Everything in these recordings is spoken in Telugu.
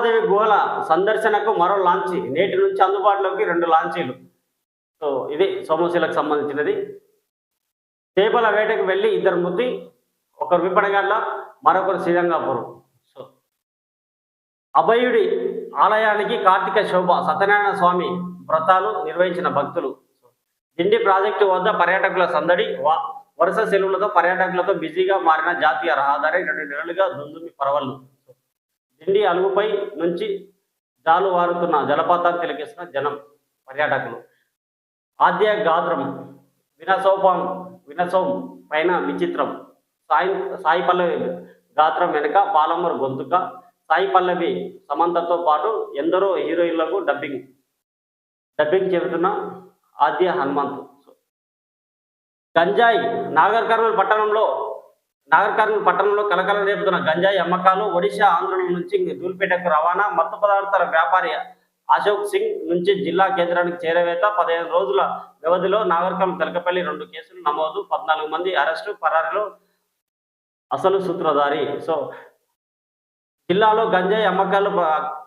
దుర్గామాదేవి గుహల సందర్శనకు మరో లాంచీ నేటి నుంచి అందుబాటులోకి 2 లాంచీలు. సో ఇది సోమశిలకు సంబంధించినది. చేపల వేటకు వెళ్ళి 2 మృతి, ఒకరు విపణగల్ల, మరొకరు శ్రీరంగాపురం. సో అభయుడి ఆలయానికి కార్తీక శోభ, సత్యనారాయణ స్వామి వ్రతాలు నిర్వహించిన భక్తులు. దిండి ప్రాజెక్టు వద్ద పర్యాటకుల సందడి, వరుస సెలవులతో పర్యాటకులతో బిజీగా మారిన జాతీయ రహదారి 2 నెలలుగా దుందుమి పరవళ్ళు. దిండి అలుగుపై నుంచి జాలు వారుతున్న జలపాతాన్ని తిలకిస్తున్న జనం, పర్యాటకులు. ఆద్య గాత్రం వినసోం పైన విచిత్రం, సాయి పల్లవి గాత్రం వెనుక పాలమ్మరు గొంతుక. సాయి పల్లవి సమంతతో పాటు ఎందరో హీరోయిన్లకు డబ్బింగ్ చెబుతున్న ఆద్య హనుమంతు. గంజాయి నాగర్ కర్నూలు పట్టణంలో కలకలం రేపుతున్న గంజాయి అమ్మకాలు. ఒడిశా, ఆంధ్ర నుంచి ధూళిపేటకు రవాణా. మత్తు పదార్థాల వ్యాపారి అశోక్ సింగ్ నుంచి జిల్లా కేంద్రానికి చేరవేత. 15 రోజుల వ్యవధిలో నాగర్ కర్నూలు, తెలకపల్లి 2 కేసులు నమోదు. 14 మంది అరెస్టు. పరారీలో అసలు సూత్రధారి. సో జిల్లాలో గంజాయి అమ్మకాలు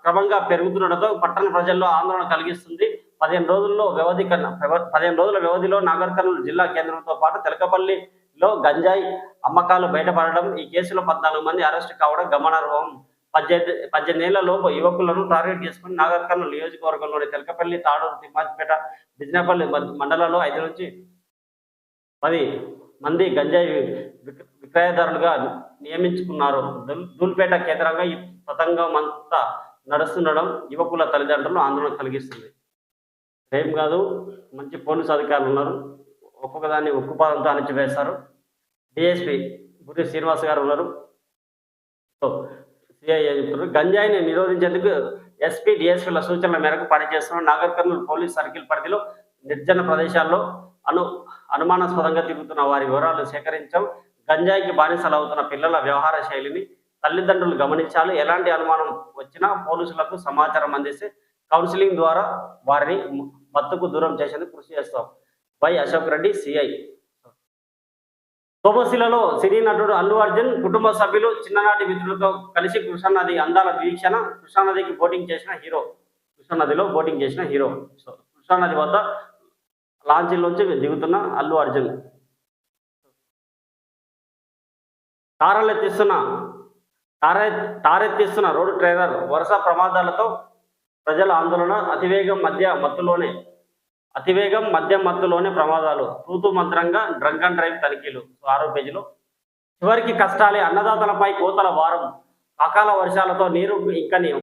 క్రమంగా పెరుగుతుండటంతో పట్టణ ప్రజల్లో ఆందోళన కలిగిస్తుంది. 15 రోజుల వ్యవధిలో నాగర్ కర్నూలు జిల్లా కేంద్రంతో పాటు తెలకపల్లిలో గంజాయి అమ్మకాలు బయటపడడం, ఈ కేసులో 14 మంది అరెస్టు కావడం గమనార్హం. 18 ఏళ్ల లోపు యువకులను టార్గెట్ చేసుకుని నాగర్ కర్నూలు నియోజకవర్గంలోని తెలకపల్లి, తాడూరు, తిమ్మాజిపేట, బిజినపల్లి మండలాల్లో 5 నుంచి 10 మంది గంజాయి విక్రయదారులుగా నియమించుకున్నారు. ధూళిపేట కేంద్రంగా ఈ తతంగం అంతా నడుస్తుండడం యువకుల తల్లిదండ్రులు ఆందోళన కలిగిస్తుంది. ఏం కాదు, మంచి పోలీసు అధికారులు ఉన్నారు, ఒక్కొక్కదాన్ని ఉక్కుపాదంతో అణిచివేస్తారు. డిఎస్పీ గురి శ్రీనివాస్ గారు ఉన్నారు. సో సిఐ చెప్తున్నారు. గంజాయిని నిరోధించేందుకు ఎస్పీ, డిఎస్పీల సూచనల మేరకు పనిచేస్తున్న నాగర్ కర్నూలు పోలీస్ సర్కిల్ పరిధిలో నిర్జన ప్రదేశాల్లో అనుమానాస్పదంగా తిరుగుతున్న వారి వివరాలు సేకరించాం. గంజాయికి బానిసలు అవుతున్న పిల్లల వ్యవహార శైలిని తల్లిదండ్రులు గమనించాలి. ఎలాంటి అనుమానం వచ్చినా పోలీసులకు సమాచారం అందిస్తే కౌన్సిలింగ్ ద్వారా వారిని మత్తుకు దూరం చేసేందుకు కృషి చేస్తాం. Y Ashok Reddy, CI. సోమశిలలో సినీ నటుడు అల్లు అర్జున్ కుటుంబ సభ్యులు, చిన్ననాటి మిత్రులతో కలిసి కృష్ణానది అందాల వీక్షణ. కృష్ణానదిలో బోటింగ్ చేసిన హీరో. సో కృష్ణానది వద్ద లాంచీలోంచి దిగుతున్న అల్లు అర్జున్. తారెత్తిస్తున్న రోడ్డు ట్రైలర్, వరుస ప్రమాదాలతో ప్రజల ఆందోళన. అతివేగం మద్యం మత్తులోనే ప్రమాదాలు. తూతు మంత్రంగా డ్రంక్ అండ్ డ్రైవ్ తనిఖీలు. 6వ పేజీలో. చివరికి కష్టాలే, అన్నదాతలపై కోతల వారం. అకాల వర్షాలతో నీరు ఇంకని